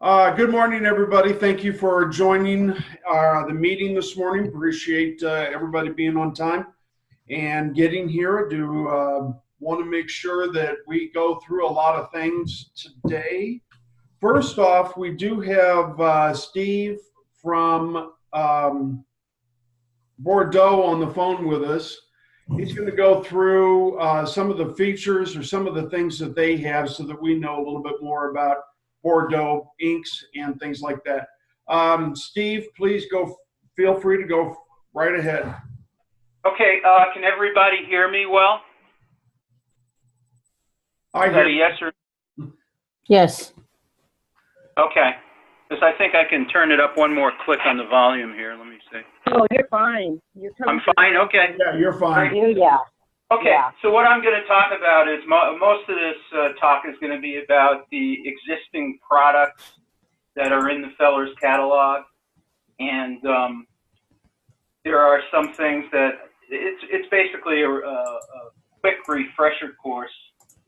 Good morning, everybody. Thank you for joining the meeting this morning. Appreciate everybody being on time and getting here. Do want to make sure that we go through a lot of things today. First off, we do have Steve from Bordeaux on the phone with us. He's going to go through some of the features or some of the things that they have so that we know a little bit more about Bordeaux inks and things like that. Steve, please feel free to go right ahead. Okay, can everybody hear me well? I hear you. Yes or? Yes. Okay, because I think I can turn it up one more click on the volume here. Let me see. Oh, you're fine. I'm fine, okay. Yeah, you're fine. Yeah. Okay, yeah. So what I'm going to talk about is most of this talk is going to be about the existing products that are in the Feller's catalog, and there are some things that it's basically a quick refresher course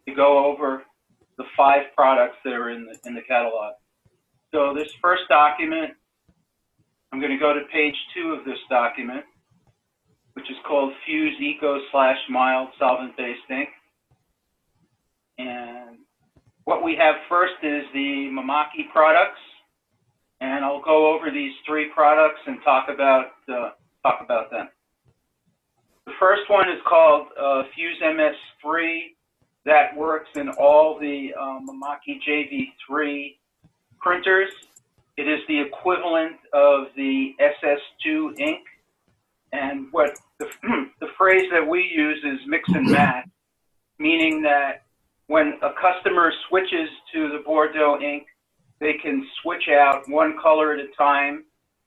to go over the 5 products that are in the catalog. So this first document, I'm going to go to page 2 of this document, which is called Fuse Eco / Mild Solvent-Based Ink. And what we have first is the Mamaki products, and I'll go over these 3 products and talk about them. The first one is called Fuse MS3. That works in all the Mamaki JV3 printers. It is the equivalent of the SS2 ink. And what the phrase that we use is mix and match, meaning that when a customer switches to the Bordeaux ink, they can switch out one color at a time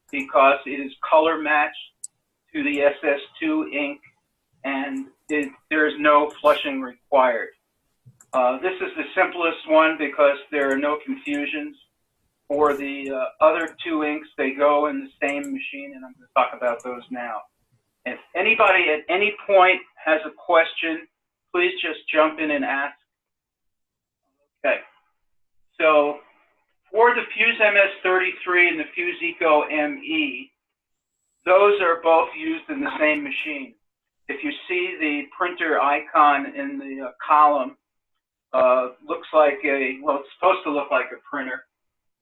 because it is color matched to the SS2 ink, and there is no flushing required. This is the simplest one because there are no confusions. For the other 2 inks, they go in the same machine, and I'm going to talk about those now. If anybody at any point has a question, please just jump in and ask. Okay. So for the Fuse MS33 and the Fuse Eco ME, those are both used in the same machine. If you see the printer icon in the column, looks like it's supposed to look like a printer.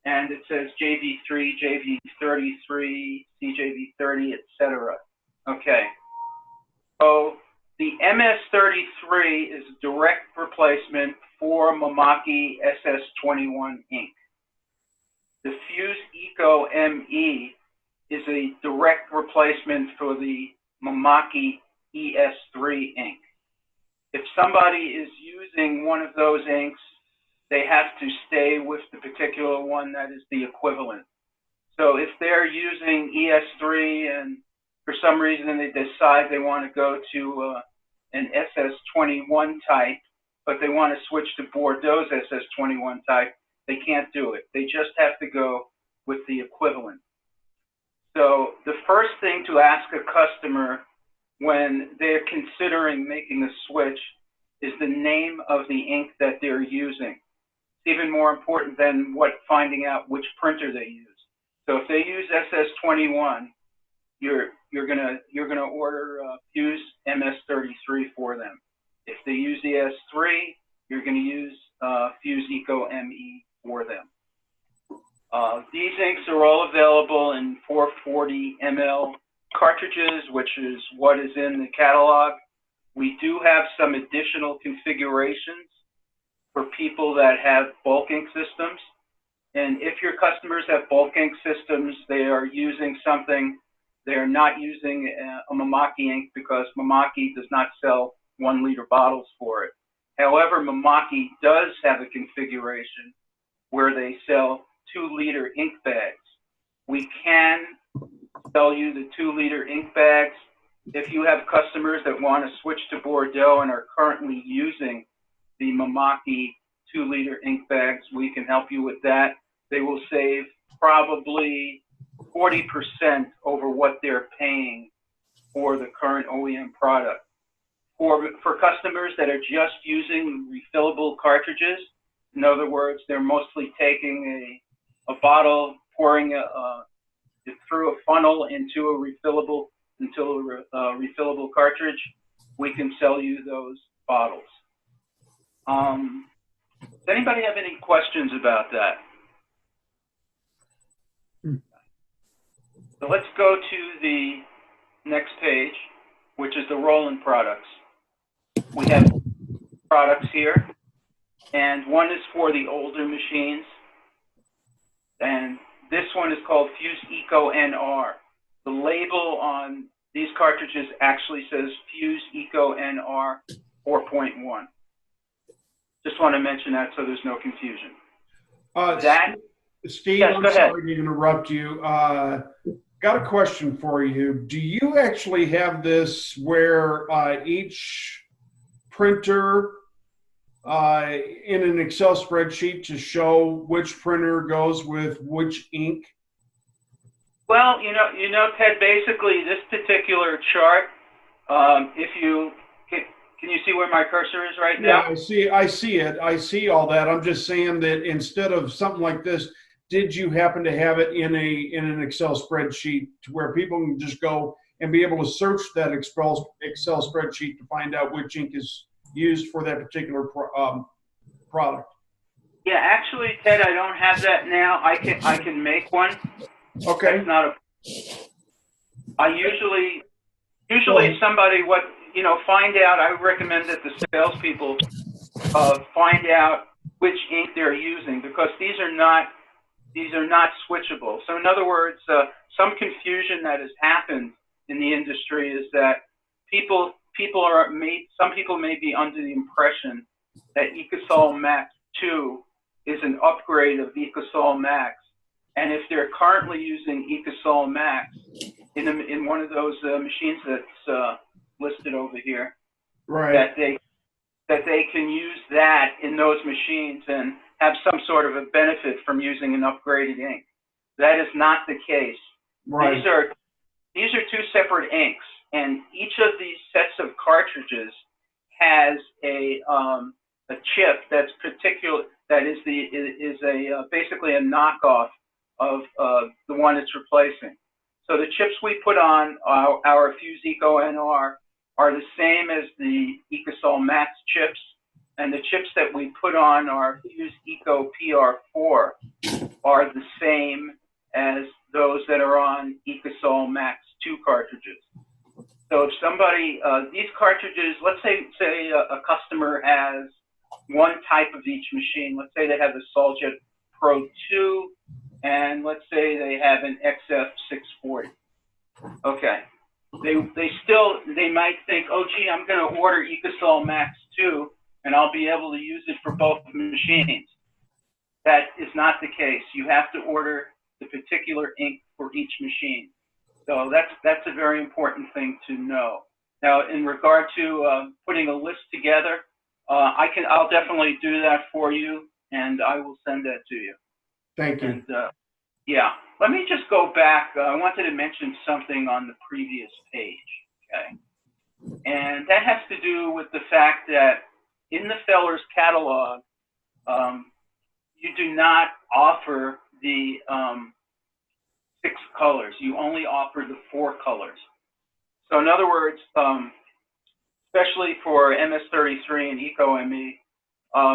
And it says JV3, JV33, CJV30, etc. Okay. So the MS33 is a direct replacement for Mamaki SS21 ink. The Fuse Eco ME is a direct replacement for the Mamaki ES3 ink. If somebody is using one of those inks, they have to stay with the particular one that is the equivalent. So if they're using ES3 and for some reason they decide they want to go to an SS21 type, but they want to switch to Bordeaux's SS21 type, they can't do it. They just have to go with the equivalent. So the first thing to ask a customer when they're considering making a switch is the name of the ink that they're using. Even more important than finding out which printer they use. So if they use SS21, you're gonna order Fuse MS33 for them. If they use ES3, you're gonna use Fuse Eco ME for them. These inks are all available in 440 ml cartridges, which is what is in the catalog. We do have some additional configurations for people that have bulk ink systems. And if your customers have bulk ink systems, they are using something, they're not using a Mamaki ink because Mamaki does not sell 1 liter bottles for it. However, Mamaki does have a configuration where they sell 2 liter ink bags. We can sell you the 2 liter ink bags. If you have customers that want to switch to Bordeaux and are currently using the Mamaki 2 liter ink bags, we can help you with that. They will save probably 40% over what they're paying for the current OEM product. For customers that are just using refillable cartridges, in other words, they're mostly taking a bottle, pouring it through a funnel into a refillable cartridge, we can sell you those bottles. Does anybody have any questions about that? So let's go to the next page, which is the roll-in products. We have products here, and one is for the older machines, and this one is called Fuse Eco NR. The label on these cartridges actually says Fuse Eco NR 4.1. Just want to mention that so there's no confusion. Steve, yes, I'm sorry to interrupt you. Got a question for you. Do you actually have this where each printer in an Excel spreadsheet to show which printer goes with which ink? Well, you know, Ted, basically this particular chart, if you can you see where my cursor is right now? Yeah, I see it. I see all that. I'm just saying that instead of something like this, did you happen to have it in an Excel spreadsheet to where people can just go and be able to search that Excel spreadsheet to find out which ink is used for that particular product? Yeah, actually, Ted, I don't have that now. I can make one. Okay. That's not a. I usually if somebody find out. I recommend that the salespeople find out which ink they're using, because these are not switchable. So in other words, some confusion that has happened in the industry is that some people may be under the impression that Ecosol Max 2 is an upgrade of Ecosol Max, and if they're currently using Ecosol Max in one of those machines that's listed over here, right, that they can use that in those machines and have some sort of a benefit from using an upgraded ink. That is not the case. Right. These are two separate inks, and each of these sets of cartridges has a chip that's basically a knockoff of the one it's replacing. So the chips we put on our Fuse Eco NR are the same as the Ecosol Max chips, and the chips that we put on our Fuse Eco PR4 are the same as those that are on Ecosol Max 2 cartridges. So if somebody, these cartridges, let's say a customer has one type of each machine. Let's say they have the Soljet Pro 2, and let's say they have an XF640. Okay. They might think, oh, gee, I'm going to order Ecosol Max 2, and I'll be able to use it for both machines. That is not the case. You have to order the particular ink for each machine. So that's a very important thing to know. Now, in regard to putting a list together, I'll definitely do that for you, and I will send that to you. Thank you. And, yeah, let me just go back. I wanted to mention something on the previous page, okay? And that has to do with the fact that in the Feller's catalog, you do not offer the 6 colors. You only offer the 4 colors. So in other words, especially for MS33 and EcoME,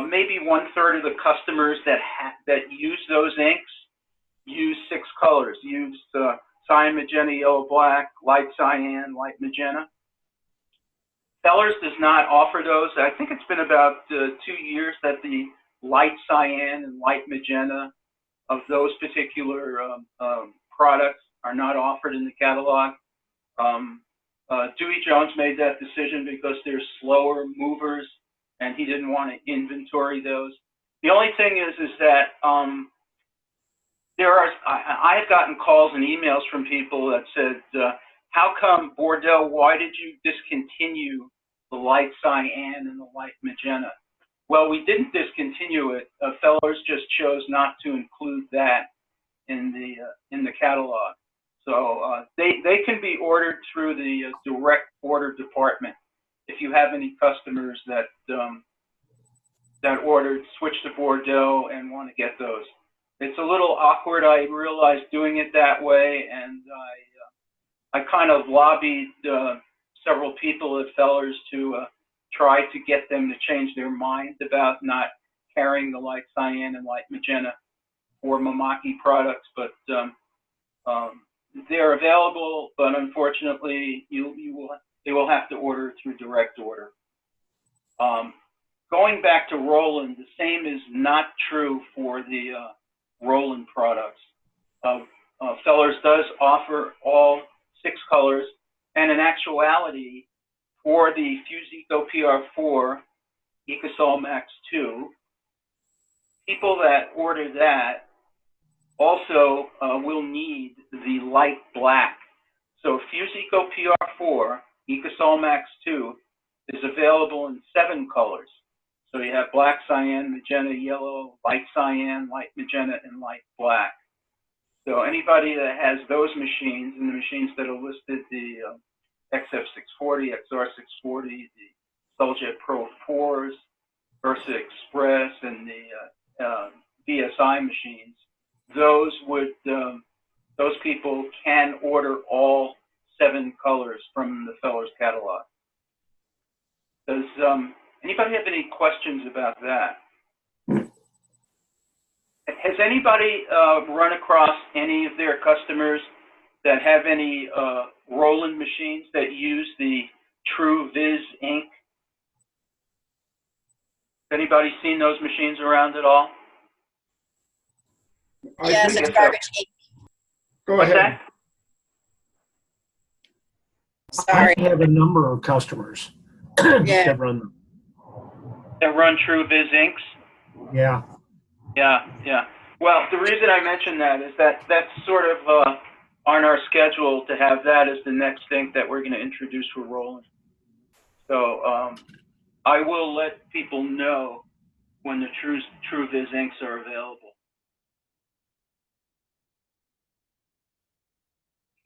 maybe 1/3 of the customers that use those inks use 6 colors. Use cyan, magenta, yellow, black, light cyan, light magenta. Feller's does not offer those. I think it's been about 2 years that the light cyan and light magenta of those particular products are not offered in the catalog. Dewey Jones made that decision because they're slower movers, and he didn't want to inventory those. The only thing is that I have gotten calls and emails from people that said, how come Bordeaux, why did you discontinue the light cyan and the light magenta? Well, we didn't discontinue it. Feller's just chose not to include that in the catalog. So they can be ordered through the direct order department. If you have any customers that ordered, switch to Bordeaux and want to get those, it's a little awkward. I realized doing it that way, and I kind of lobbied several people at Fellers to try to get them to change their mind about not carrying the light cyan and light magenta for Mamaki products, but they're available, but unfortunately, they will have to order through direct order. Going back to Roland, the same is not true for the Roland products. Fellers does offer all 6 colors, and in actuality, for the Fuse Eco PR4 Ecosol Max 2, people that order that also will need the light black. So Fuse Eco PR4 Ecosol Max 2 is available in 7 colors. So you have black cyan, magenta, yellow, light cyan, light magenta, and light black. So anybody that has those machines and the machines that are listed, the XF640, XR640, the Soljet Pro 4s, Versa Express, and the VSI machines, those people can order all 7 colors from the Fellers catalog. Does anybody have any questions about that? Has anybody run across any of their customers that have any Roland machines that use the True Viz ink? Has anybody seen those machines around at all? Yes, it's garbage ink. Go What's ahead. Sorry. I have a number of customers Yeah. that run them. That run True Viz inks? Yeah. Yeah. Well, the reason I mention that is that that's sort of on our schedule to have that as the next ink that we're going to introduce for Roland. So I will let people know when the True Viz inks are available.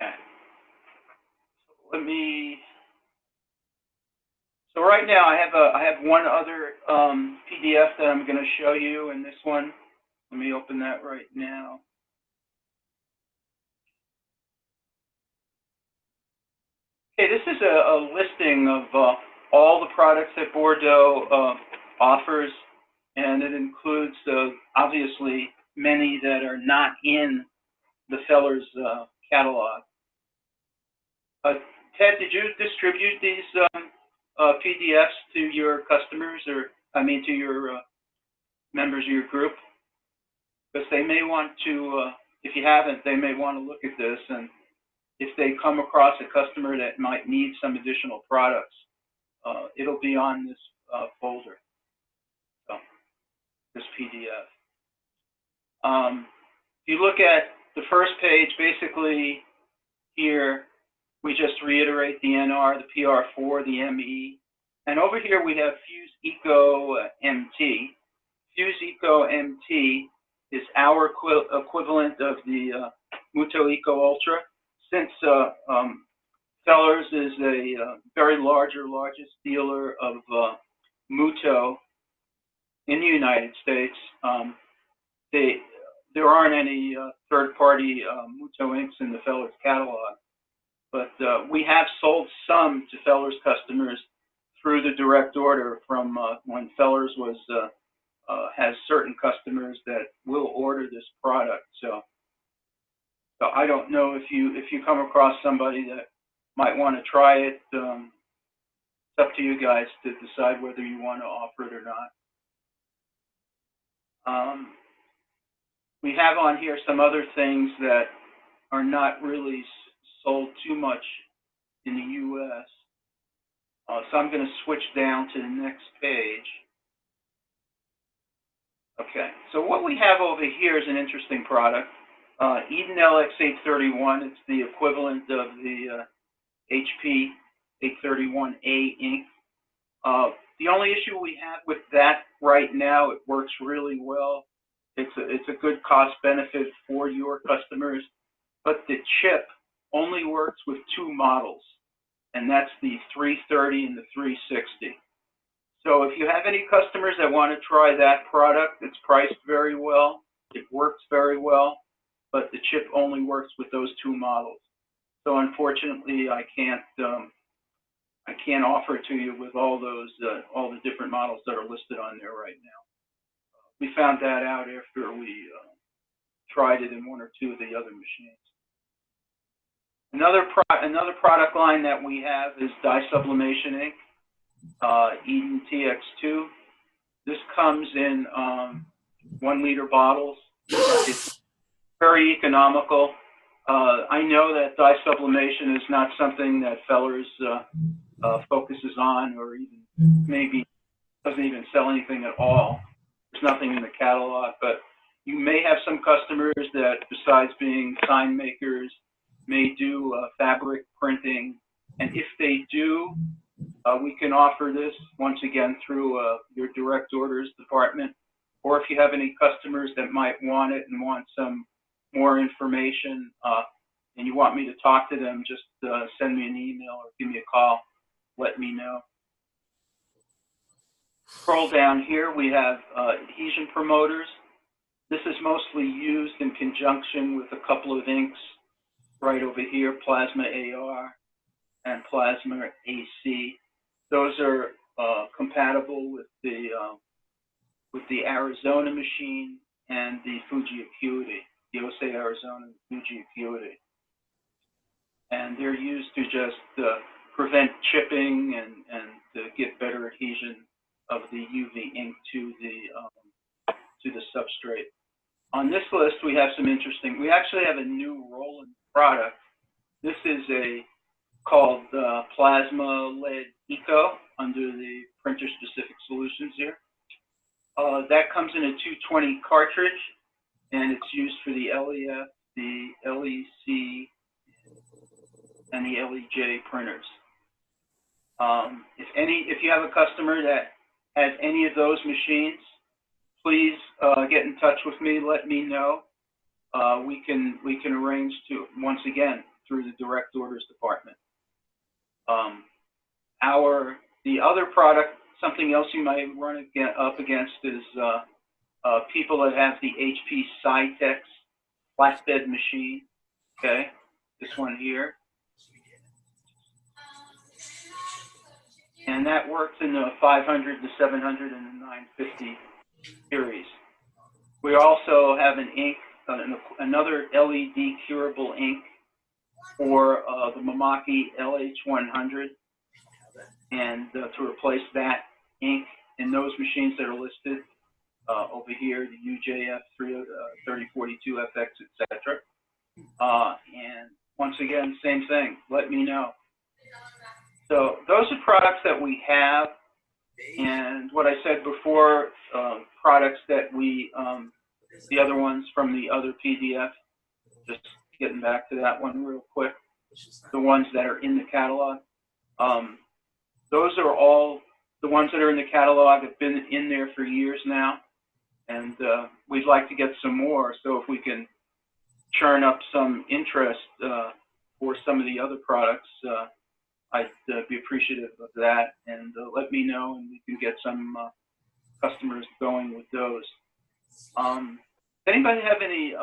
Okay. So right now I have one other PDF that I'm going to show you, and this one, let me open that right now. Okay, this is a listing of all the products that Bordeaux offers, and it includes obviously many that are not in the Fellers catalog. Ted, did you distribute these PDFs to your customers, or to your members of your group? Because they may want to, if you haven't, they may want to look at this, and if they come across a customer that might need some additional products, it'll be on this folder, so this PDF. If you look at the first page, basically here, we just reiterate the NR, the PR4, the ME. And over here we have Fuse Eco MT. Fuse Eco MT is our equivalent of the Muto Eco Ultra. Since Fellers is a very largest dealer of Muto in the United States, there aren't any third-party Muto inks in the Fellers catalog. But we have sold some to Fellers customers through the direct order from when Fellers has certain customers that will order this product. So I don't know if you come across somebody that might want to try it. It's up to you guys to decide whether you want to offer it or not. We have on here some other things that are not really sold too much in the U.S. So I'm going to switch down to the next page. Okay, so what we have over here is an interesting product. Eden LX831, it's the equivalent of the HP 831A ink. The only issue we have with that right now, it works really well. It's a good cost benefit for your customers, but the chip only works with 2 models, and that's the 330 and the 360. So if you have any customers that want to try that product, it's priced very well. It works very well, but the chip only works with those two models. So unfortunately, I can't offer it to you with all the different models that are listed on there right now. We found that out after we tried it in one or two of the other machines. Another product line that we have is dye sublimation ink, Eden TX2. This comes in 1 liter bottles. It's very economical. I know that dye sublimation is not something that Fellers focuses on, or even maybe doesn't even sell anything at all. There's nothing in the catalog, but you may have some customers that, besides being sign makers, may do fabric printing. And if they do, we can offer this once again through your direct orders department. Or if you have any customers that might want it and want some more information, and you want me to talk to them, just send me an email or give me a call. Let me know. Scroll down here, we have adhesion promoters. This is mostly used in conjunction with a couple of inks right over here, Plasma AR and Plasma AC. Those are compatible with the Arizona machine and the Fuji Acuity, the Osei Arizona and Fuji Acuity. And they're used to just prevent chipping and to get better adhesion of the UV ink to the substrate. On this list, we have some interesting. We actually have a new Roland product. This is called Plasma Lead Eco under the Printer Specific Solutions here. That comes in a 220 cartridge, and it's used for the LEF, the LEC, and the LEJ printers. If you have a customer that has any of those machines, please get in touch with me. Let me know. We can arrange to, once again, through the direct orders department. The other product, something else you might run up against is people that have the HP Cytex flatbed machine. Okay, this one here. And that works in the 500, the 700, and the 950 series. We also have an ink, another LED curable ink for the Mamaki LH100, and to replace that ink in those machines that are listed over here, the UJF 3042FX, etc. And once again, same thing. Let me know. So those are products that we have, and what I said before, products that we, the other ones from the other PDF, just getting back to that one real quick, the ones that are in the catalog. Those are all, the ones that are in the catalog have been in there for years now, and we'd like to get some more, so if we can churn up some interest for some of the other products, I'd be appreciative of that, and let me know, and we can get some customers going with those. Anybody have any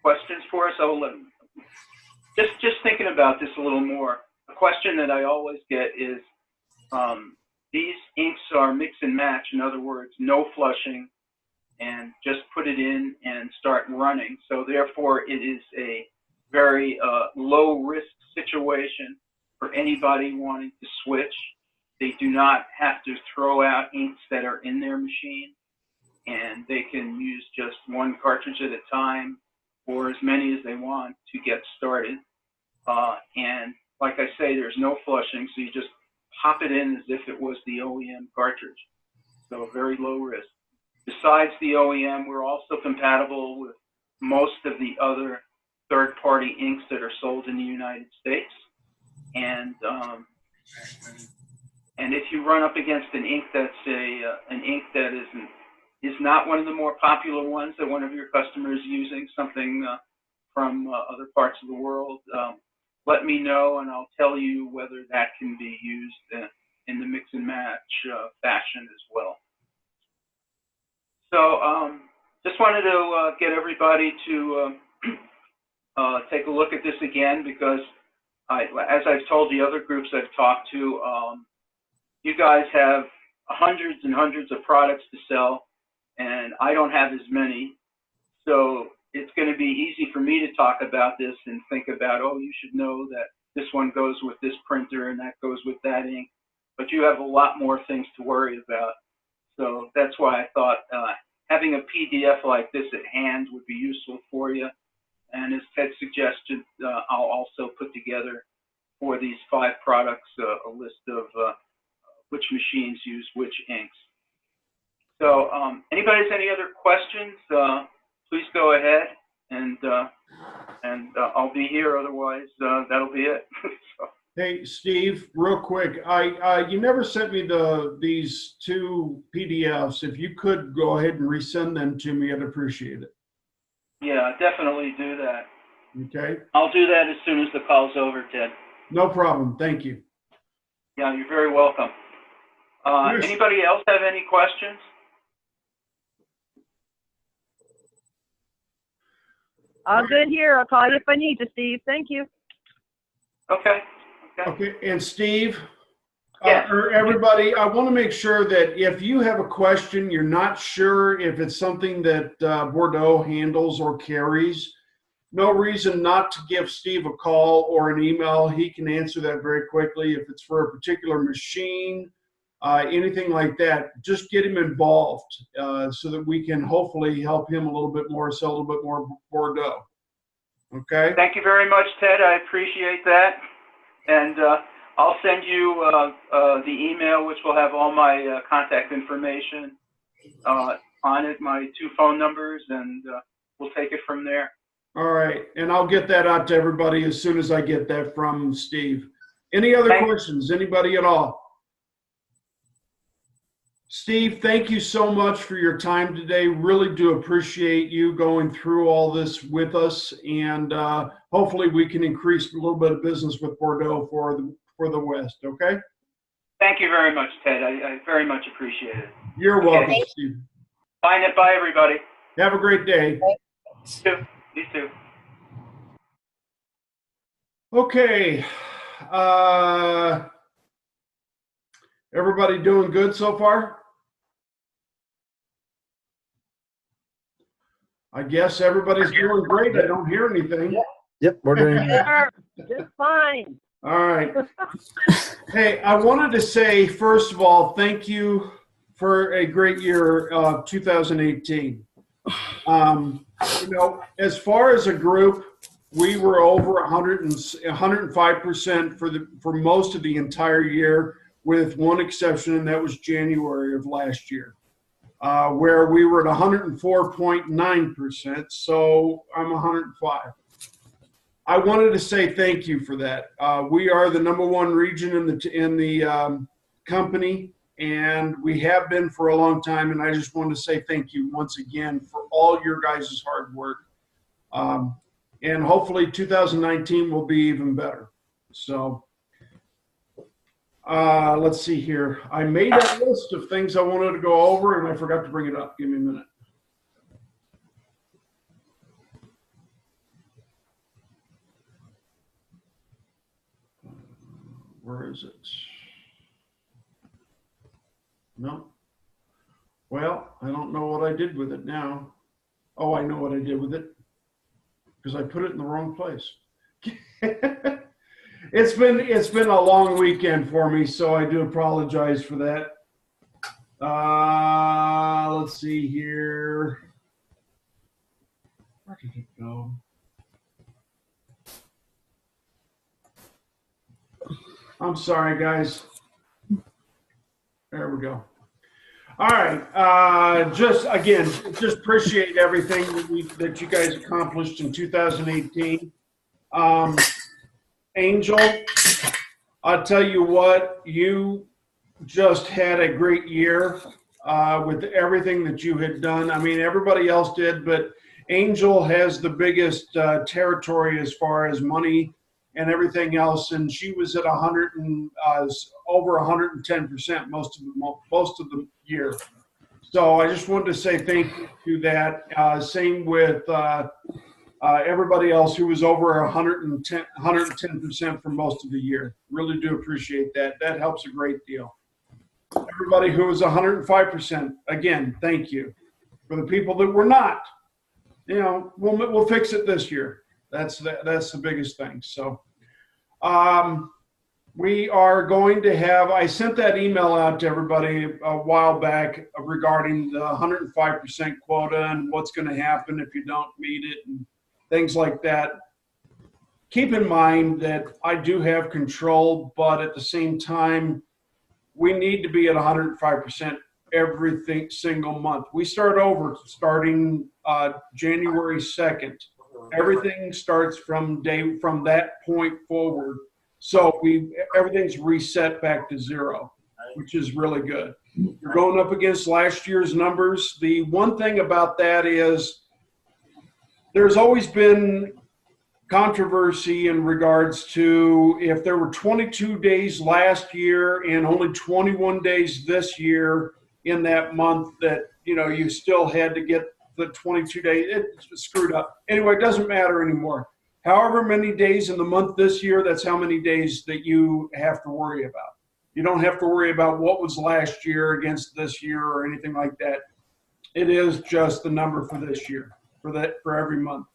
questions for us? Just thinking about this a little more. A question that I always get is, these inks are mix and match. In other words, no flushing, and just put it in and start running. So therefore, it is a very low risk situation for anybody wanting to switch. They do not have to throw out inks that are in their machine, and they can use just one cartridge at a time or as many as they want to get started. And like I say, there's no flushing, so you just pop it in as if it was the OEM cartridge. So very low risk. Besides the OEM, we're also compatible with most of the other third-party inks that are sold in the United States. And if you run up against an ink that's an ink that is not one of the more popular ones that one of your customers is using, something from other parts of the world, let me know, and I'll tell you whether that can be used in the mix and match fashion as well. So just wanted to get everybody to take a look at this again, because as I've told the other groups I've talked to, you guys have hundreds and hundreds of products to sell, and I don't have as many. So it's going to be easy for me to talk about this and think about, oh, you should know that this one goes with this printer and that goes with that ink. But you have a lot more things to worry about. So that's why I thought having a PDF like this at hand would be useful for you. And as Ted suggested, I'll also put together for these 5 products a list of which machines use which inks. So anybody has any other questions, please go ahead, and I'll be here. Otherwise, that'll be it. So. Hey, Steve, real quick, you never sent me these 2 PDFs. If you could go ahead and resend them to me, I'd appreciate it. Yeah, definitely do that. Okay. I'll do that as soon as the call's over, Ted. No problem. Thank you. Yeah, you're very welcome. Yes. Anybody else have any questions? All good here. I'll call you if I need to, Steve. Thank you. Okay. Okay, and Steve, Yes. or everybody, I want to make sure that if you have a question, you're not sure if it's something that Bordeaux handles or carries, no reason not to give Steve a call or an email. He can answer that very quickly. If it's for a particular machine, anything like that, just get him involved so that we can hopefully help him a little bit more, sell a little bit more Bordeaux. Okay? Thank you very much, Ted. I appreciate that. And I'll send you the email, which will have all my contact information on it, my 2 phone numbers, and we'll take it from there. All right, and I'll get that out to everybody as soon as I get that from Steve. Any other questions? Anybody at all? Steve, thank you so much for your time today. Really do appreciate you going through all this with us, and hopefully we can increase a little bit of business with Bordeaux for the West, okay? Thank you very much, Ted. I very much appreciate it. You're welcome, Okay. Steve. Bye, everybody. Have a great day. You too. Okay. Everybody doing good so far? I guess everybody's doing great. I don't hear anything. Yep, we're doing good. Sure. Just fine. All right. Hey, I wanted to say, first of all, thank you for a great year, 2018. You know, as far as a group, we were over 105% for most of the entire year, with one exception, and that was January of last year, where we were at 104.9%. So I'm 105. I wanted to say thank you for that. We are the #1 region in the company, and we have been for a long time. And I just wanted to say thank you once again for all your guys' hard work. And hopefully 2019 will be even better. So let's see here. I made a list of things I wanted to go over, and I forgot to bring it up. Give me a minute. Where is it? No. Well, I don't know what I did with it now. Oh, I know what I did with it, because I put it in the wrong place. It's been a long weekend for me, so I do apologize for that. Let's see here. Where did it go? I'm sorry, guys. There we go. All right. Just appreciate everything that you guys accomplished in 2018. Angel, I'll tell you what, you just had a great year with everything that you had done. I mean, everybody else did, but Angel has the biggest territory as far as money and everything else, and she was at over 110% most of the year. So I just wanted to say thank you to that. Same with everybody else who was over 110% for most of the year. Really do appreciate that. That helps a great deal. Everybody who was 105%, again, thank you. For the people that were not, we'll fix it this year. That's the biggest thing. So we are going to have, I sent that email out to everybody a while back regarding the 105% quota and what's going to happen if you don't meet it and things like that. Keep in mind that I do have control, but at the same time, we need to be at 105% every single month. We start over starting January 2nd. Everything starts from that point forward. So everything's reset back to zero, which is really good. You're going up against last year's numbers. The one thing about that is there's always been controversy in regards to if there were 22 days last year and only 21 days this year in that month that, you still had to get the 22 days. It's screwed up. Anyway, it doesn't matter anymore. However many days in the month this year, that's how many days that you have to worry about. You don't have to worry about what was last year against this year or anything like that. It is just the number for this year, for every month.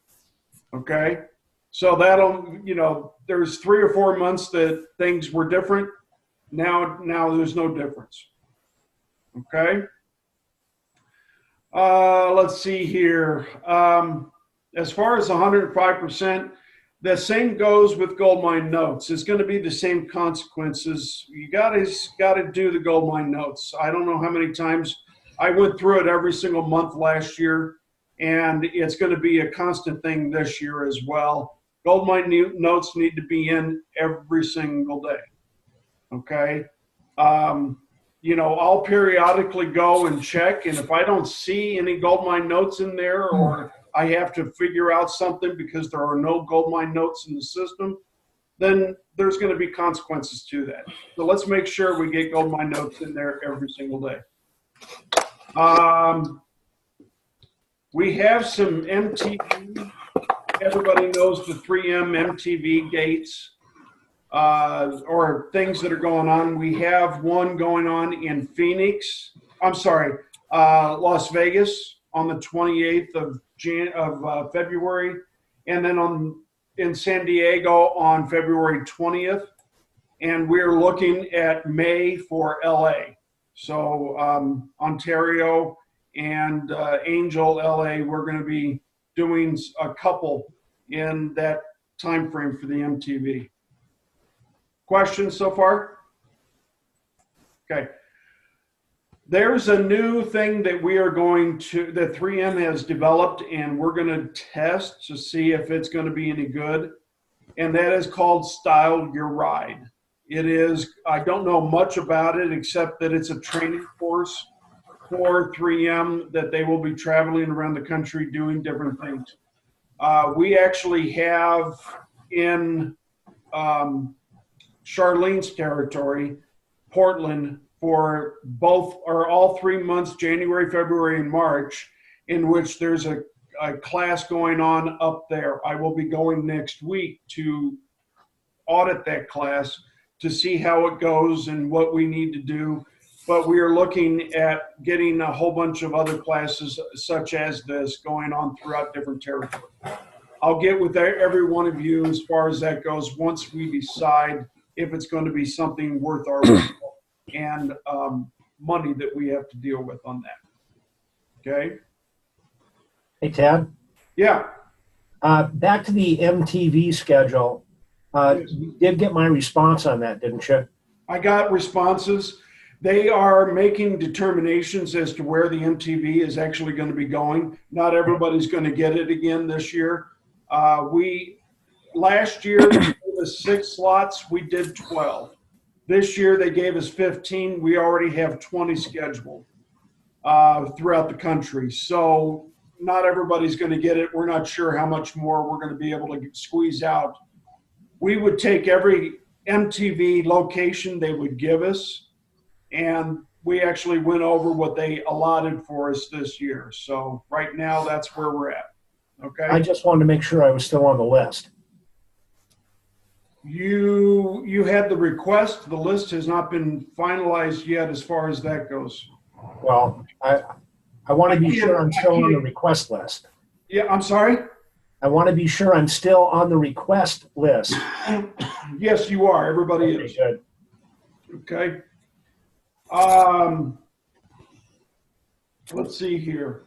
Okay? So that'll, there's 3 or 4 months that things were different. Now there's no difference. Okay? Let's see here. As far as 105%, the same goes with gold mine notes. It's going to be the same consequences. You got to do the gold mine notes. I don't know how many times I went through it every single month last year, and it's going to be a constant thing this year as well. Gold mine notes need to be in every single day. Okay. I'll periodically go and check, and if I don't see any gold mine notes in there, or I have to figure out something because there are no gold mine notes in the system, then there's going to be consequences to that. So let's make sure we get gold mine notes in there every single day. We have some MTV. Everybody knows the 3M MTV gates. Or things that are going on. We have one going on in Las Vegas on the 28th of February, and then in San Diego on February 20th, and we're looking at May for LA. So Ontario and Angel, LA, we're going to be doing a couple in that time frame for the MTV. Questions so far? Okay. There's a new thing that that 3M has developed, and we're going to test to see if it's going to be any good. And that is called Style Your Ride. It is, I don't know much about it except that it's a training course for 3M that they will be traveling around the country doing different things. We actually have in Charlene's territory, Portland, for all 3 months, January, February, and March, in which there's a class going on up there. I will be going next week to audit that class to see how it goes and what we need to do. But we are looking at getting a whole bunch of other classes such as this going on throughout different territories. I'll get with every one of you as far as that goes once we decide if it's going to be something worth our while and money that we have to deal with on that. Okay? Hey, Ted. Yeah. Back to the MTV schedule. You did get my response on that, didn't you? I got responses. They are making determinations as to where the MTV is actually going to be going. Not everybody's going to get it again this year. Last year, they gave us 6 slots. We did 12. This year, they gave us 15. We already have 20 scheduled throughout the country. So not everybody's going to get it. We're not sure how much more we're going to be able to squeeze out. We would take every MTV location they would give us, and we actually went over what they allotted for us this year. So right now, that's where we're at. Okay. I just wanted to make sure I was still on the list. You had the request. The list has not been finalized yet as far as that goes. Well, I want to be sure I'm still on the request list. Yeah, I'm sorry? I want to be sure I'm still on the request list. Yes, you are. Everybody Okay, is. good. Okay. Let's see here.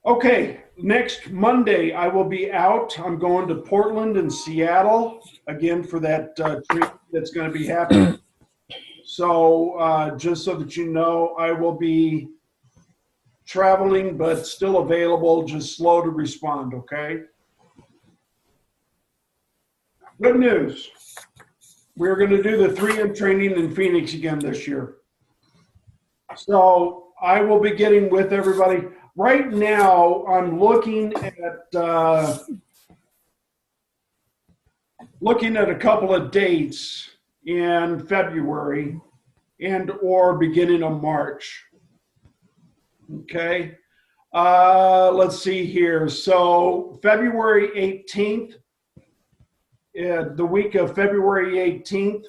Okay, next Monday I will be out. I'm going to Portland and Seattle again for that treat that's going to be happening. So just so that you know, I will be traveling, but still available, just slow to respond, okay? Good news. We're going to do the 3M training in Phoenix again this year. So I will be getting with everybody. Right now, I'm looking at a couple of dates in February and or beginning of March. Okay. Let's see here. So February 18th, the week of February 18th,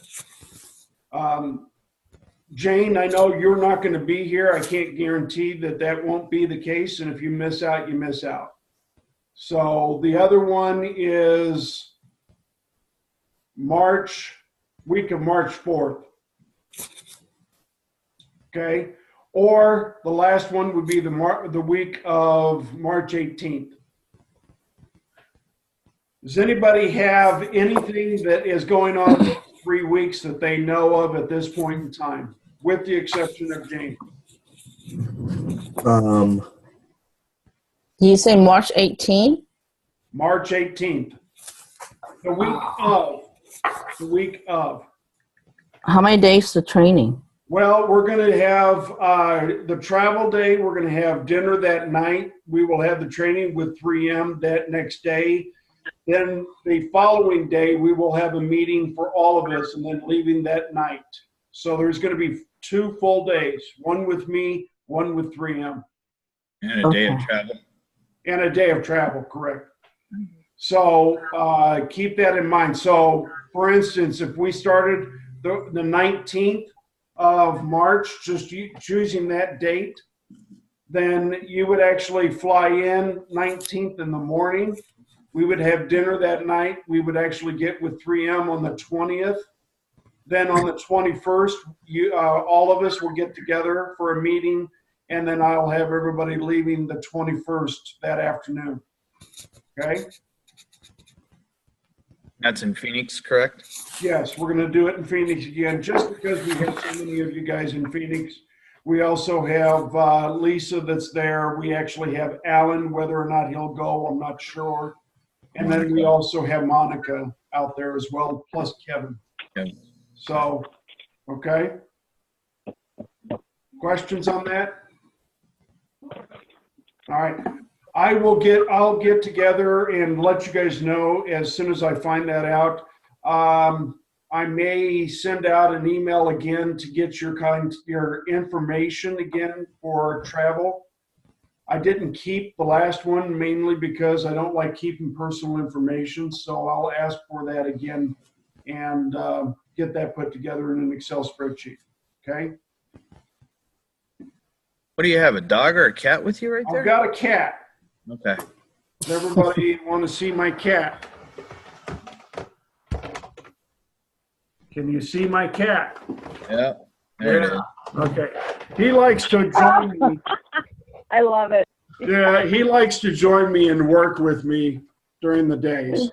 Jane, I know you're not going to be here. I can't guarantee that that won't be the case. And if you miss out, you miss out. So the other one is week of March 4th. Okay. Or the last one would be the week of March 18th. Does anybody have anything that is going on in 3 weeks that they know of at this point in time, with the exception of Jane? You say March 18th? March 18th. The week of. How many days the training? Well, we're going to have the travel day. We're going to have dinner that night. We will have the training with 3M that next day. Then the following day, we will have a meeting for all of us and then leaving that night. So there's going to be 2 full days, one with me, one with 3M. And a day of travel. And a day of travel, correct. So keep that in mind. So, for instance, if we started the 19th of March, just choosing that date, then you would actually fly in 19th in the morning. We would have dinner that night. We would actually get with 3M on the 20th. Then on the 21st, all of us will get together for a meeting, and then I'll have everybody leaving the 21st that afternoon. Okay? That's in Phoenix, correct? Yes, we're going to do it in Phoenix again, just because we have so many of you guys in Phoenix. We also have Lisa that's there. We actually have Alan. Whether or not he'll go, I'm not sure. And then we also have Monica out there as well, plus Kevin. Yeah. So, okay. Questions on that? All right. I'll get together and let you guys know as soon as I find that out. I may send out an email again to get your information again for travel. I didn't keep the last one mainly because I don't like keeping personal information, so I'll ask for that again and get that put together in an Excel spreadsheet. Okay? What do you have, a dog or a cat with you right there? I've got a cat. Okay. Does everybody want to see my cat? Can you see my cat? Yeah. There it is. Okay. He likes to join me. I love it. Yeah, he likes to join me and work with me during the days.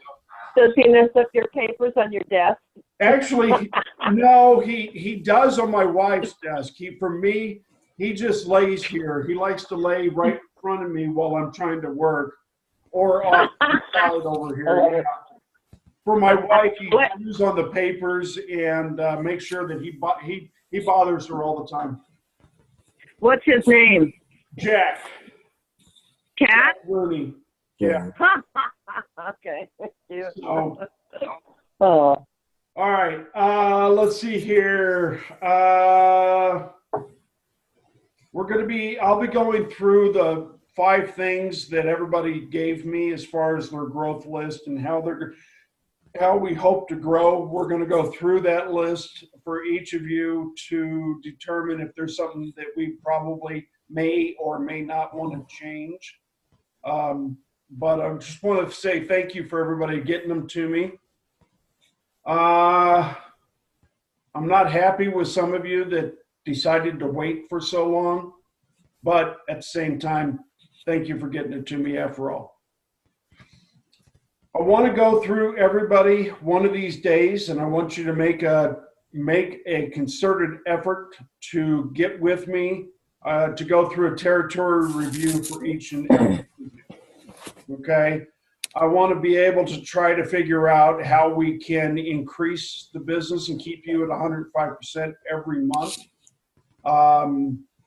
Does he mess up your papers on your desk? Actually, no, he does on my wife's desk. For me, he just lays here. He likes to lay right in front of me while I'm trying to work, or off the side over here. Yeah. For my wife, he chews on the papers and makes sure that he bothers her all the time. What's his name? Jack. Cat? Rooney. Yeah. Okay. So, Oh. all right. Let's see here. I'll be going through the 5 things that everybody gave me as far as their growth list and how we hope to grow. We're going to go through that list for each of you to determine if there's something that we probably may or may not want to change. But I just want to say thank you for everybody getting them to me. I'm not happy with some of you that decided to wait for so long, but at the same time, thank you for getting it to me after all. I want to go through everybody one of these days, and I want you to make a concerted effort to get with me to go through a territory review for each and every. Okay. I want to be able to try to figure out how we can increase the business and keep you at 105% every month.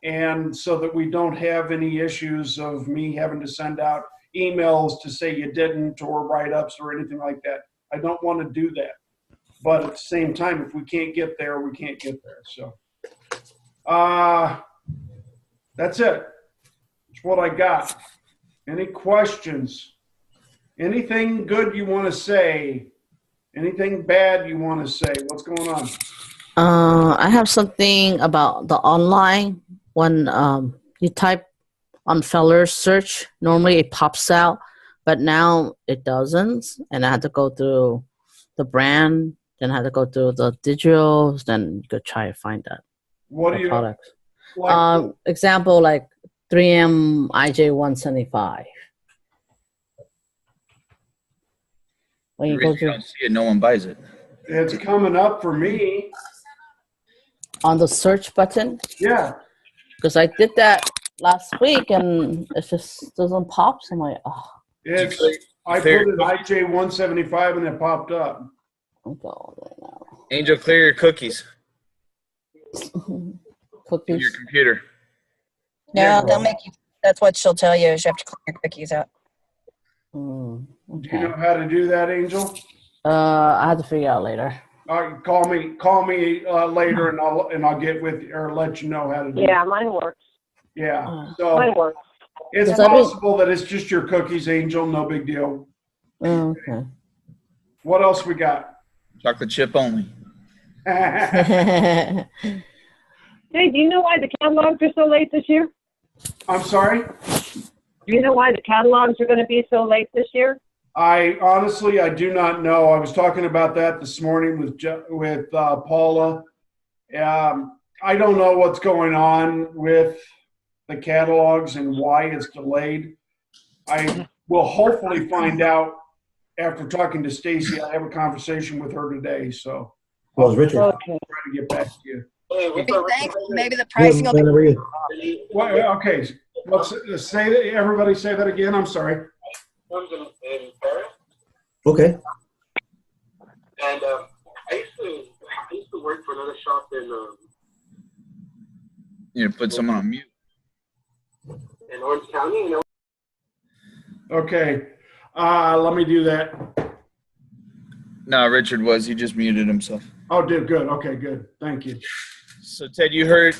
And so that we don't have any issues of me having to send out emails to say you didn't or write-ups or anything like that. I don't want to do that. But at the same time, if we can't get there, we can't get there. So that's it. That's what I got. Any questions? Anything good you want to say? Anything bad you want to say? What's going on? I have something about the online. When you type on Feller's search, normally it pops out, but now it doesn't. And I had to go through the brand, then I had to go through the digitals, then you could try to find that. What do you products? like? Example like 3M IJ175. When you go You don't see it, no one buys it. It's coming up for me. on the search button, Yeah. because I did that last week and it just doesn't pop. So I'm like, oh, It's, I put in IJ175 and it popped up. I'm going there now. Angel, clear your cookies in Cookies. your computer. Yeah. No, they'll make you, that's what she'll tell you, is you have to clear your cookies out. Mm, Do okay. you know how to do that, Angel? I had to figure out later. All right, call me later and I'll get with you or let you know how to do it. Yeah, mine works. Yeah. Mine So works. it's Does that mean- possible that it's just your cookies, Angel. No big deal. Oh, okay. What else we got? Chocolate chip only. Hey, do you know why the catalogs are so late this year? I'm sorry? Do you know why the catalogs are going to be so late this year? I honestly do not know. I was talking about that this morning with Paula. I don't know what's going on with the catalogs and why it's delayed. I will hopefully find out after talking to Stacy. I have a conversation with her today, so Well, it's Richard. Okay. I'll try to get back to you. Maybe the pricing will be. Well, okay, let's say that. Everybody say that again. I'm sorry. In Paris, Okay. and I used to work for another shop You put someone on mute. in Orange County. You know, Okay, let me do that. No, Richard was. He just muted himself. Oh, did good. Okay, good. Thank you. So, Ted, you heard,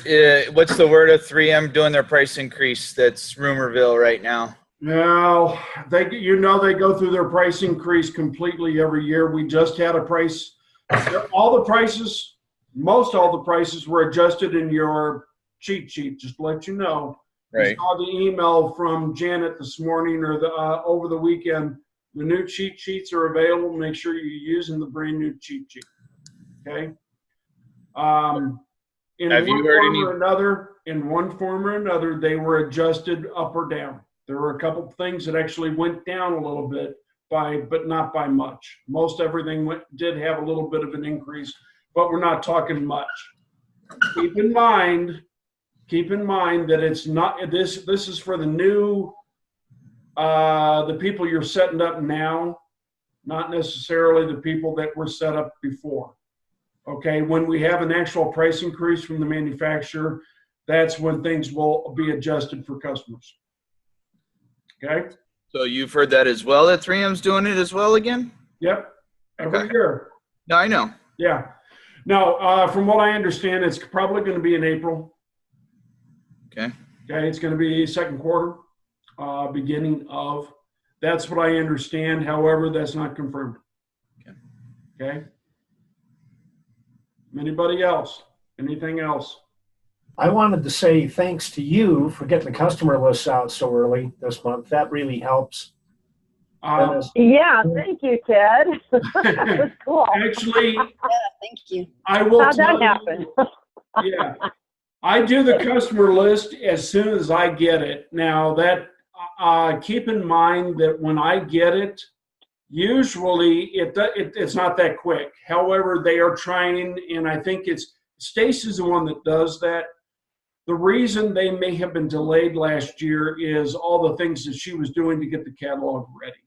what's the word of 3M doing their price increase? That's Rumorville right now. Now, they go through their price increase completely every year. We just had a price. All the prices, most all the prices were adjusted in your cheat sheet, just to let you know. Right. I saw the email from Janet this morning or over the weekend. The new cheat sheets are available. Make sure you're using the brand new cheat sheet. Okay. In Have you heard any? In one form or another, they were adjusted up or down. There were a couple of things that actually went down a little bit, but not by much. Most everything did have a little bit of an increase, but we're not talking much. Keep in mind that it's not this is for the new the people you're setting up now, not necessarily the people that were set up before. Okay, when we have an actual price increase from the manufacturer, that's when things will be adjusted for customers. Okay? So you've heard that as well, that 3M's doing it as well again? Yep. Every Okay. year. No, I know. Yeah. No, from what I understand, it's probably going to be in April. Okay. Okay, it's going to be second quarter, beginning of. That's what I understand. However, that's not confirmed. Okay. Anybody else? Anything else? I wanted to say thanks to you for getting the customer lists out so early this month. That really helps. Yeah, thank you, Ted. That was cool. Actually, Yeah, thank you. I will How'd tell that happen? you, yeah, I do the customer list as soon as I get it. Now that keep in mind that when I get it, usually it's not that quick. However, they are trying, and I think it's Stacy's the one that does that. The reason they may have been delayed last year is all the things that she was doing to get the catalog ready.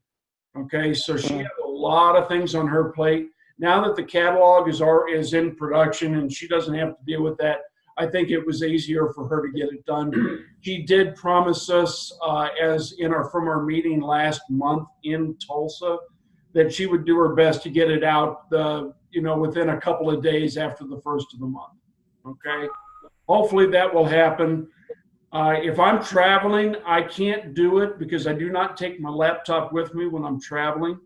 Okay, so she had a lot of things on her plate. Now that the catalog is in production and she doesn't have to deal with that, I think it was easier for her to get it done. She did promise us, from our meeting last month in Tulsa, that she would do her best to get it out, within a couple of days after the first of the month. Okay, hopefully that will happen. If I'm traveling, I can't do it because I do not take my laptop with me when I'm traveling.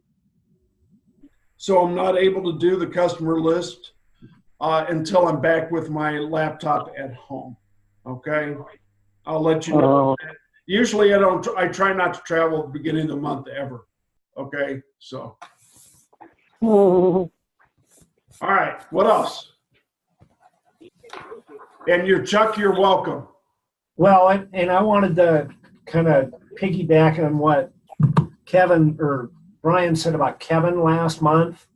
So I'm not able to do the customer list until I'm back with my laptop at home. Okay, I'll let you know. Usually I try not to travel at the beginning of the month ever. Okay, so. All right, what else? And Chuck, you're welcome. Well, and I wanted to kind of piggyback on what Kevin or Brian said about Kevin last month.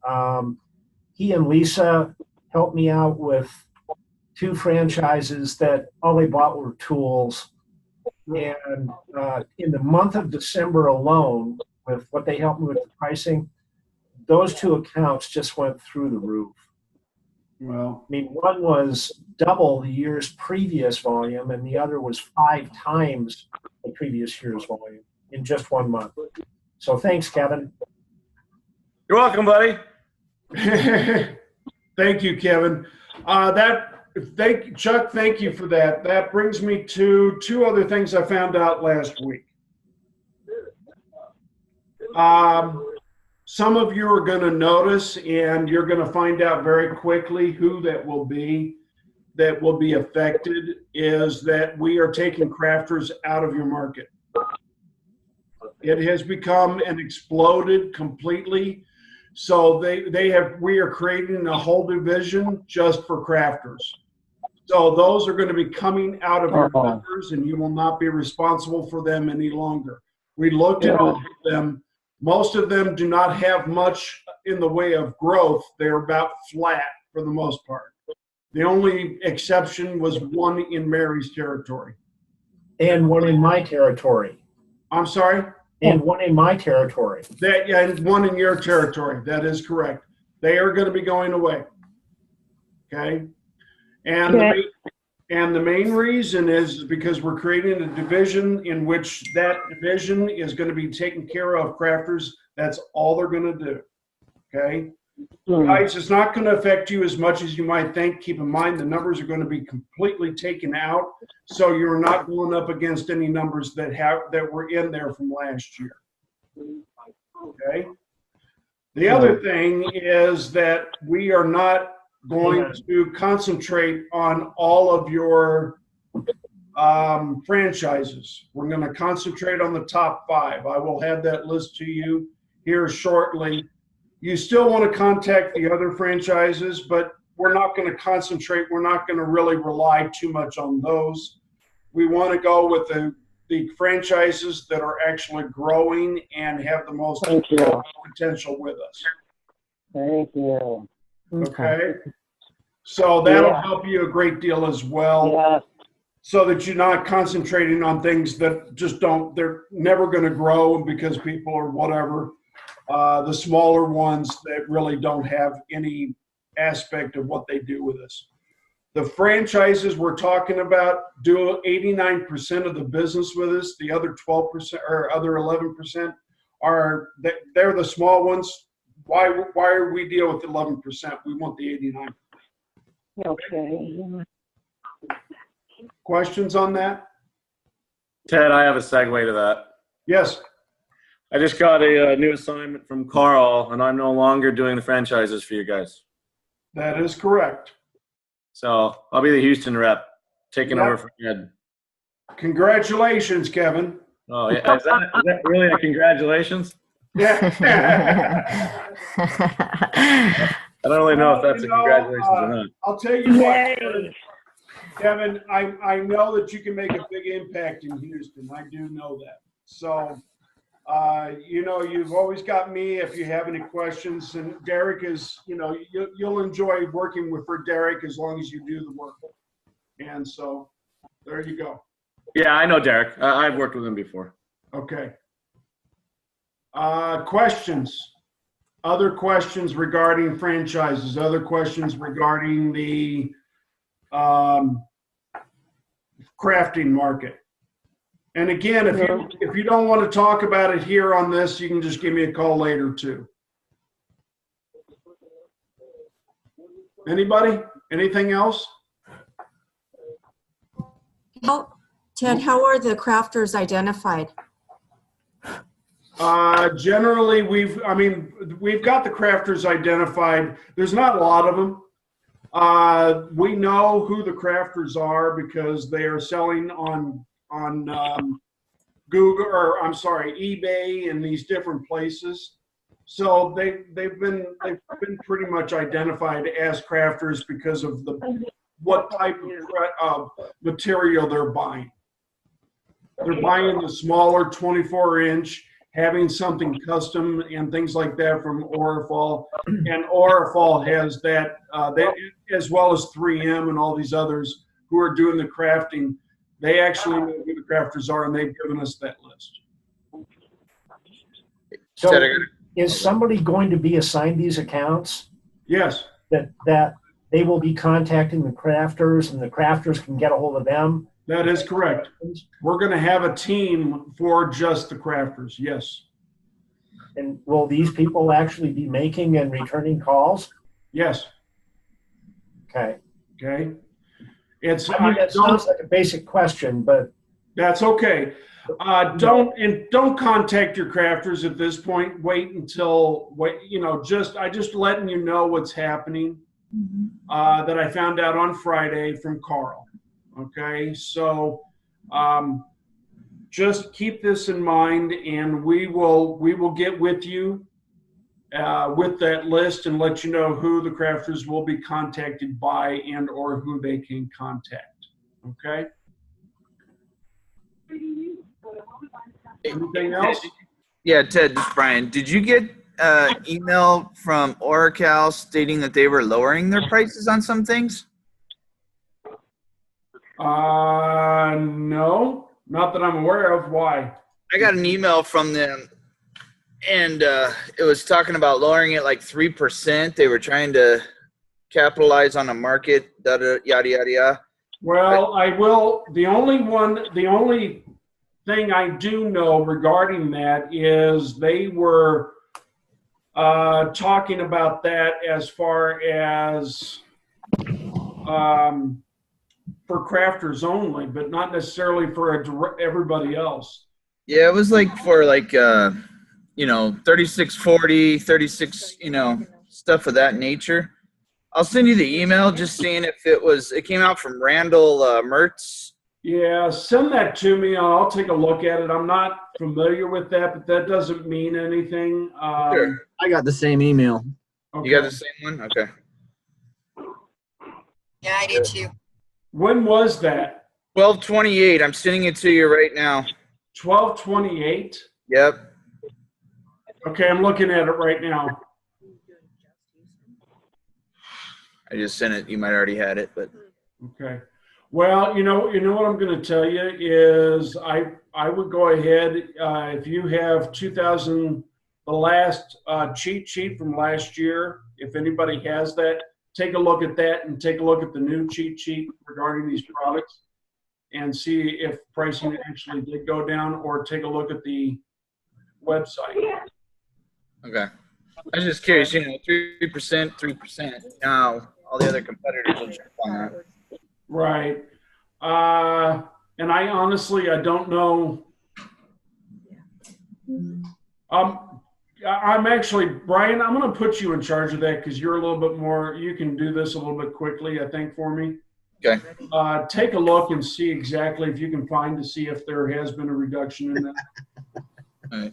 He and Lisa helped me out with 2 franchises that all they bought were tools. And in the month of December alone, with what they helped me with the pricing, those 2 accounts just went through the roof. Well, I mean, one was double the year's previous volume, and the other was 5 times the previous year's volume in just 1 month. So thanks, Kevin. You're welcome, buddy. Thank you, Kevin. Chuck, thank you for that. That brings me to 2 other things I found out last week. Some of you are going to notice, and you're going to find out very quickly who that will be affected, is that we are taking crafters out of your market. It has become and exploded completely. So we are creating a whole division just for crafters. So those are going to be coming out of your numbers, and you will not be responsible for them any longer. We looked at all of them. Most of them do not have much in the way of growth. They're about flat for the most part. The only exception was one in Mary's territory. And one in my territory. I'm sorry? And one in my territory. And one in your territory. That is correct. They are going to be going away. Okay? And the main reason is because we're creating a division in which that division is going to be taking care of crafters. That's all they're going to do. Okay? Guys, it's not going to affect you as much as you might think. Keep in mind the numbers are going to be completely taken out, so you're not going up against any numbers that were in there from last year. Okay? The other thing is that we are not going to concentrate on all of your franchises. We're going to concentrate on the top 5. I will have that list to you here shortly. You still want to contact the other franchises, but we're not going to concentrate. We're not going to really rely too much on those. We want to go with the franchises that are actually growing and have the most potential with us. Thank you. Okay. So that'll help you a great deal as well. Yeah. So that you're not concentrating on things that just they're never going to grow because people are whatever. The smaller ones that really don't have any aspect of what they do with us. The franchises we're talking about do 89% of the business with us. The other 12% or other 11% they're the small ones. Why are we deal with 11%? We want the 89%. Okay. Questions on that? Ted, I have a segue to that. Yes. I just got a new assignment from Carl, and I'm no longer doing the franchises for you guys. That is correct. So I'll be the Houston rep, taking over from Ed. Congratulations, Kevin. Oh, yeah. Is that really a congratulations? Yeah. I don't really know if that's a congratulations or not. I'll tell you what, Kevin, I know that you can make a big impact in Houston. I do know that. So, you've always got me if you have any questions. And Derek is, you'll enjoy working for Derek as long as you do the work. And so there you go. Yeah, I know Derek. I've worked with him before. Okay. Questions? Other questions regarding franchises? Other questions regarding the crafting market? And again, if you don't want to talk about it here on this, you can just give me a call later too. Anybody? Anything else? Ted, how are the crafters identified? Generally, we've got the crafters identified. There's not a lot of them. We know who the crafters are because they are selling on Google, or I'm sorry, eBay and these different places. So they've been pretty much identified as crafters because of what type of material they're buying. They're buying the smaller 24-inch, having something custom and things like that from Orifal. And Orifal has that, as well as 3M and all these others who are doing the crafting. They actually know who the crafters are, and they've given us that list. So is somebody going to be assigned these accounts? Yes. That they will be contacting the crafters, and the crafters can get a hold of them? That is correct. We're going to have a team for just the crafters, yes. And will these people actually be making and returning calls? Yes. Okay. Okay. That sounds like a basic question, but that's okay. Don't contact your crafters at this point. Wait, just letting you know what's happening. That I found out on Friday from Carl. Okay, so just keep this in mind, and we will get with you with that list and let you know who the crafters will be contacted by and or who they can contact. Okay. Anything else? Yeah, Ted, this is Brian. Did you get email from Oracle stating that they were lowering their prices on some things? No, not that I'm aware of. Why? I got an email from them, and it was talking about lowering it like 3%. They were trying to capitalize on a market, yada, yada, yada. Well, I will. The only thing I do know regarding that is they were talking about that as far as for crafters only, but not necessarily for everybody else. Yeah, it was like for 3640, 36, stuff of that nature. I'll send you the email just seeing if it came out from Randall Mertz. Yeah, send that to me. I'll take a look at it. I'm not familiar with that, but that doesn't mean anything. Sure. I got the same email. Okay. You got the same one? Okay. Yeah, I do too. When was that? 12/28. I'm sending it to you right now. 12/28? Yep. Okay, I'm looking at it right now. I just sent it. You might already had it, but. Okay. Well, you know what I'm going to tell you is I would go ahead if you have the last cheat sheet from last year. If anybody has that, take a look at that and take a look at the new cheat sheet regarding these products and see if pricing actually did go down, or take a look at the website. Okay. I was just curious, 3%. Now all the other competitors will jump on that. Right. And I honestly, I don't know. I'm actually, Brian, I'm going to put you in charge of that because you're a little bit more, you can do this a little bit quickly, I think, for me. Okay. Take a look and see exactly if you can find to see if there has been a reduction in that. All right.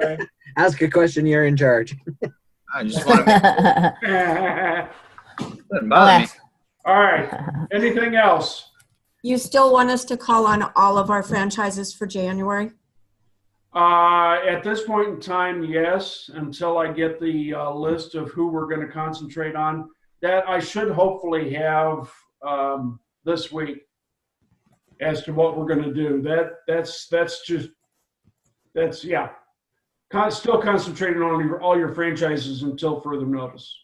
Okay. Ask a question, you're in charge. I just want to doesn't bother me. All right. Anything else? You still want us to call on all of our franchises for January? At this point in time, yes, until I get the list of who we're going to concentrate on. That I should hopefully have this week as to what we're going to do. That's yeah. Still concentrating on all your franchises until further notice.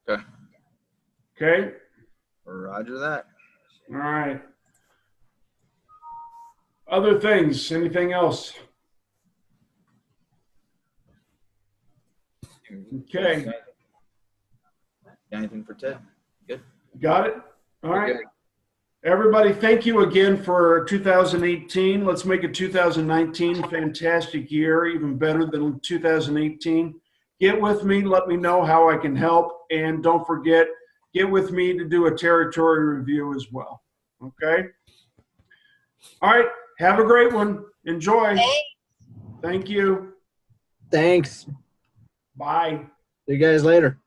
Okay. Okay. Roger that. All right. Other things, anything else? Okay. Anything for Ted? Good. Got it? All right. Good. Everybody, thank you again for 2018. Let's make it 2019 fantastic year, even better than 2018. Get with me. Let me know how I can help. And don't forget, get with me to do a territory review as well. Okay? All right. Have a great one. Enjoy. Thank you. Thanks. Bye. See you guys later.